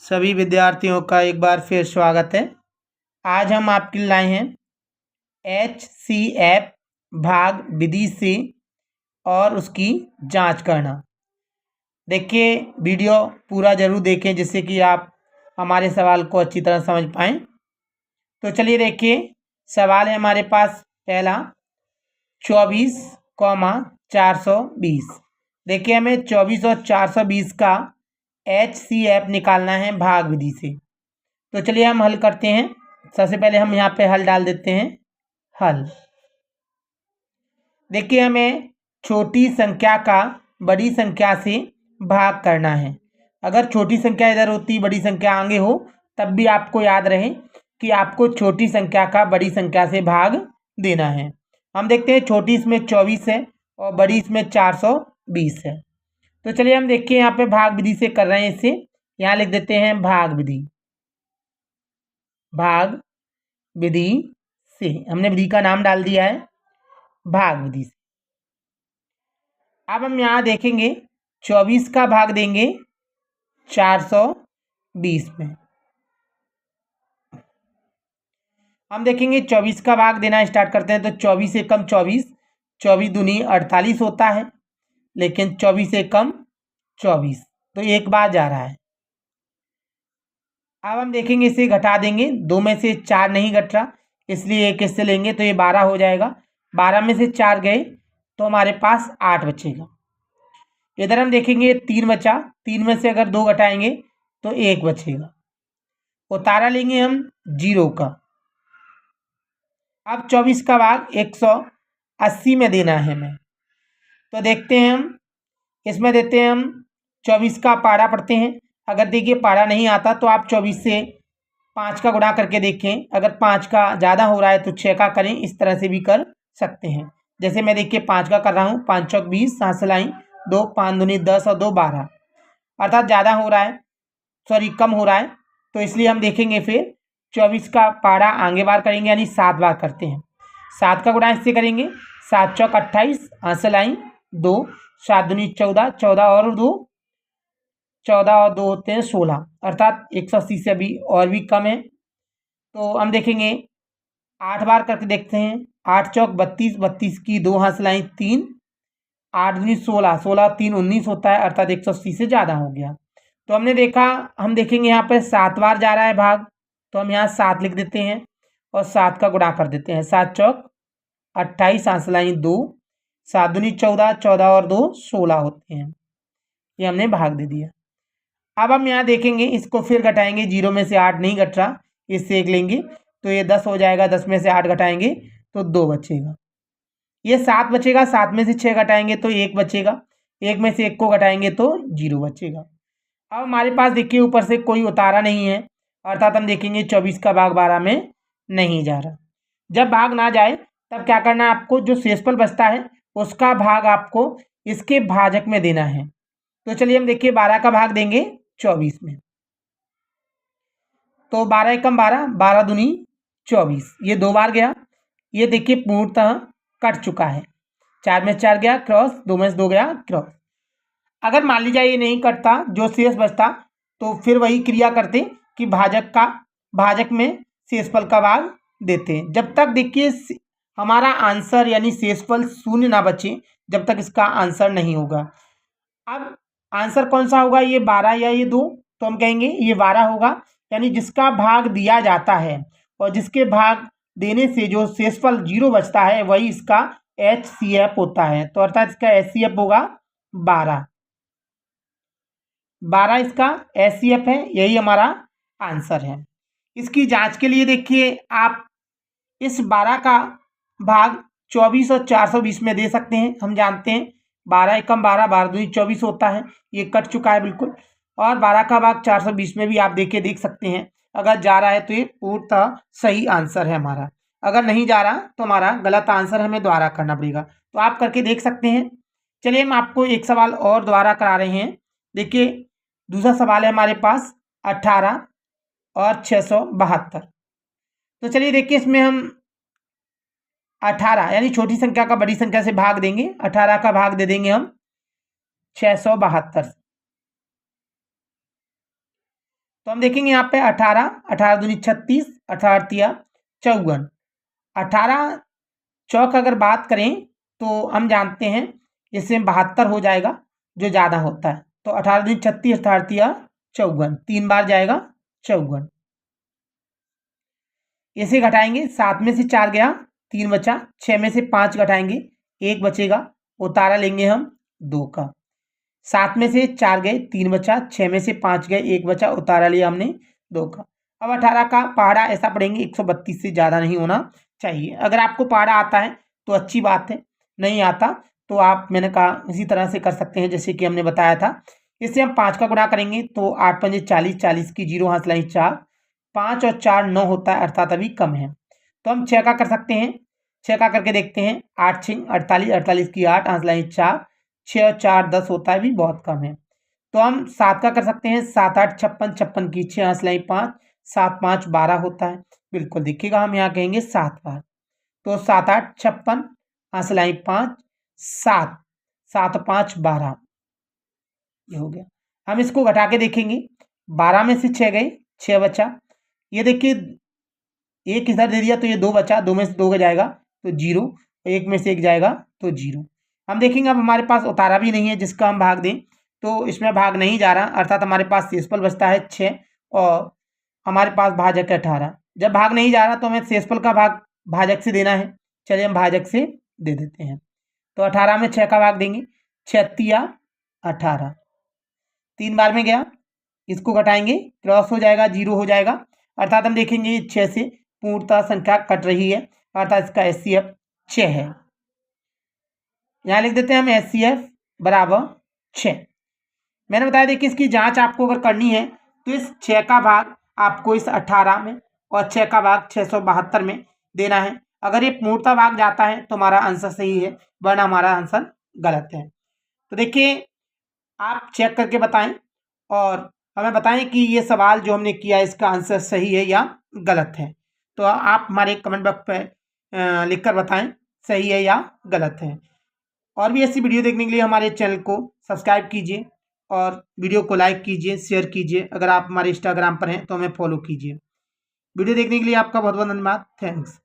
सभी विद्यार्थियों का एक बार फिर स्वागत है। आज हम आपके लिए लाए हैं HCF भाग विधि से और उसकी जांच करना। देखिए, वीडियो पूरा ज़रूर देखें जिससे कि आप हमारे सवाल को अच्छी तरह समझ पाएँ। तो चलिए देखिए, सवाल है हमारे पास पहला 24,420। देखिए, हमें 24 और 420 का HCF निकालना है भाग विधि से। तो चलिए हम हल करते हैं। सबसे पहले हम यहाँ पे हल डाल देते हैं। हल देखिए, हमें छोटी संख्या का बड़ी संख्या से भाग करना है। अगर छोटी संख्या इधर होती, बड़ी संख्या आगे हो, तब भी आपको याद रहे कि आपको छोटी संख्या का बड़ी संख्या से भाग देना है। हम देखते हैं, छोटी इसमें 24 है और बड़ी इसमें 420 है। तो चलिए हम देखिए, यहाँ पे भाग विधि से कर रहे हैं। इसे यहाँ लिख देते हैं भाग विधि। भाग विधि से हमने विधि का नाम डाल दिया है भाग विधि से। अब हम यहाँ देखेंगे, 24 का भाग देंगे 420 में। हम देखेंगे 24 का भाग देना स्टार्ट करते हैं। तो 24 से कम 24, 24 दूनी 48 होता है, लेकिन 24 से कम 24, तो एक बार जा रहा है। अब हम देखेंगे, इसे घटा देंगे। 2 में से 4 नहीं घट रहा, इसलिए एक इससे लेंगे तो ये 12 हो जाएगा। 12 में से 4 गए तो हमारे पास 8 बचेगा। इधर हम देखेंगे 3 बचा, 3 में से अगर 2 घटाएंगे तो 1 बचेगा। उतारा लेंगे हम 0 का। अब 24 का भाग 180 में देना है हमें। तो देखते हैं, हम इसमें देते हैं हम 24 का पारा पढ़ते हैं। अगर देखिए पारा नहीं आता तो आप 24 से 5 का गुणा करके देखें। अगर 5 का ज़्यादा हो रहा है तो 6 का करें। इस तरह से भी कर सकते हैं। जैसे मैं देखिए 5 का कर रहा हूँ। 5 चौक 20, 7 सलाई 2, 5 दूनी 10 और 2 12, अर्थात ज़्यादा हो रहा है, सॉरी कम हो रहा है। तो इसलिए हम देखेंगे फिर 24 का पारा आगे बार करेंगे, यानी 7 बार करते हैं। 7 का गुणा इससे करेंगे। 7 चौक 28, 8 सलाई 2, 7 दूनी 14, 14 और 2, 14 और 2 होते हैं 16, अर्थात 180 से अभी और भी कम है। तो हम देखेंगे 8 बार करके देखते हैं। 8 चौक 32, 32 की 2 हासिलाएँ 3, 8 दूनी 16, 16 3 19 होता है, अर्थात 180 से ज़्यादा हो गया। तो हमने देखा, हम देखेंगे यहाँ पर 7 बार जा रहा है भाग, तो हम यहाँ 7 लिख देते हैं और 7 का गुणा कर देते हैं। 7 चौक 28, हासिलाएँ 2, 7 दूनी 14, 14 और 2 16 होते हैं। ये हमने भाग दे दिया। अब हम यहाँ देखेंगे, इसको फिर घटाएंगे। 0 में से 8 नहीं घट रहा, इससे 1 लेंगे तो ये 10 हो जाएगा। 10 में से 8 घटाएंगे तो 2 बचेगा। ये 7 बचेगा। 7 में से 6 घटाएंगे तो 1 बचेगा। 1 में से 1 को घटाएंगे तो 0 बचेगा। अब हमारे पास देखिए ऊपर से कोई उतारा नहीं है, अर्थात हम देखेंगे 24 का भाग 12 में नहीं जा रहा। जब भाग ना जाए तब क्या करना है आपको, जो शेषफल बचता है उसका भाग आपको इसके भाजक में देना है। तो चलिए हम देखिए 12 का भाग देंगे 24 में। तो 12 एकम 12, 12 दूनी 24, ये 2 बार गया। ये देखिए पूर्णतः कट चुका है। 4 में 4 गया क्रॉस, 2 में से 2 गया क्रॉस। अगर मान लीजिए ये नहीं कटता, जो शेष बचता, तो फिर वही क्रिया करते कि भाजक में शेषफल का भाग देते हैं। जब तक देखिए हमारा आंसर यानी शेषफल शून्य ना बचे, जब तक इसका आंसर नहीं होगा। अब आंसर कौन सा होगा, ये 12 या ये 2? तो हम कहेंगे ये 12 होगा, यानी जिसका भाग दिया जाता है और जिसके भाग देने से जो शेषफल 0 बचता है वही इसका HCF होता है। तो अर्थात इसका HCF होगा 12। 12 इसका HCF है, यही हमारा आंसर है। इसकी जांच के लिए देखिए आप इस 12 का भाग 24 और 420 में दे सकते हैं। हम जानते हैं 12 एकम 12, 12 दूनी 24 होता है। ये कट चुका है बिल्कुल। और 12 का भाग 420 में भी आप देख सकते हैं। अगर जा रहा है तो ये पूर्णतः सही आंसर है हमारा। अगर नहीं जा रहा तो हमारा गलत आंसर हमें दोबारा करना पड़ेगा। तो आप करके देख सकते हैं। चलिए हम आपको एक सवाल और दोबारा करा रहे हैं। देखिए दूसरा सवाल है हमारे पास 18 और 672। तो चलिए देखिए, इसमें हम 18 यानी छोटी संख्या का बड़ी संख्या से भाग देंगे। 18 का भाग दे देंगे हम 672 से। तो हम देखेंगे यहाँ पे 18, 18 दूनी 36, 18 तिया 54। 18 चौक अगर बात करें तो हम जानते हैं इसमें 72 हो जाएगा जो ज़्यादा होता है। तो 18 दूनी 36, 18 तिया 54, 3 बार जाएगा 54। इसे घटाएंगे, 7 में से 4 गया 3 बचा, 6 में से 5 घटाएंगे 1 बचेगा, उतारा लेंगे हम 2 का। 7 में से 4 गए 3 बचा, 6 में से 5 गए 1 बचा, उतारा लिया हमने 2 का। अब 18 का पहाड़ा ऐसा पढ़ेंगे 132 से ज़्यादा नहीं होना चाहिए। अगर आपको पहाड़ा आता है तो अच्छी बात है, नहीं आता तो आप मैंने कहा इसी तरह से कर सकते हैं जैसे कि हमने बताया था। इससे हम 5 का गुणा करेंगे तो 8 पंजे 40, 40 की 0 हाथ लाई 4, 5 और 4 9 होता है अर्थात अभी कम है। तो हम 6 का कर सकते हैं, 6 का करके देखते हैं, 8 6 48, 48 की 8 हाथ लाई 4, 6 और 4 10 होता है भी बहुत कम है। तो हम 7 का कर सकते हैं, 7 8 56, 56 की 6 हाथ लाई 5, 7 5 12 होता है। बिल्कुल देखिएगा हम यहाँ कहेंगे 7 बार। तो 7 8 56 हाथ लाई 5, 7 7 5 12, ये हो गया। हम इसको घटा के देखेंगे, 12 में से 6 गए 6 बचा, ये देखिए 1 इधर दे दिया तो ये 2 बचा, 2 में से 2 का जाएगा तो 0, 1 में से 1 जाएगा तो 0। हम देखेंगे अब हमारे पास उतारा भी नहीं है जिसका हम भाग दें, तो इसमें भाग नहीं जा रहा अर्थात हमारे पास शेषफल बचता है 6 और हमारे पास भाजक है 18। जब भाग नहीं जा रहा तो हमें शेषफल का भाग भाजक से देना है, चलिए हम भाजक से दे देते हैं। तो 18 में 6 का भाग देंगे, 6 तिया 18, 3 बार में गया, इसको घटाएंगे क्रॉस हो जाएगा 0 हो जाएगा अर्थात हम देखेंगे 6 से पूर्णतः संख्या कट रही है अर्थात इसका HCF 6 है। यहाँ लिख देते हैं हम HCF बराबर 6। मैंने बताया देखिए इसकी जांच आपको अगर करनी है तो इस 6 का भाग आपको इस 18 में और 6 का भाग 672 में देना है। अगर ये पूर्णतः भाग जाता है तो हमारा आंसर सही है, वरना हमारा आंसर गलत है। तो देखिए आप चेक करके बताएं और हमें बताएं कि ये सवाल जो हमने किया इसका आंसर सही है या गलत है। तो आप हमारे कमेंट बॉक्स पे लिखकर बताएं सही है या गलत है। और भी ऐसी वीडियो देखने के लिए हमारे चैनल को सब्सक्राइब कीजिए और वीडियो को लाइक कीजिए, शेयर कीजिए। अगर आप हमारे इंस्टाग्राम पर हैं तो हमें फॉलो कीजिए। वीडियो देखने के लिए आपका बहुत बहुत धन्यवाद। थैंक्स।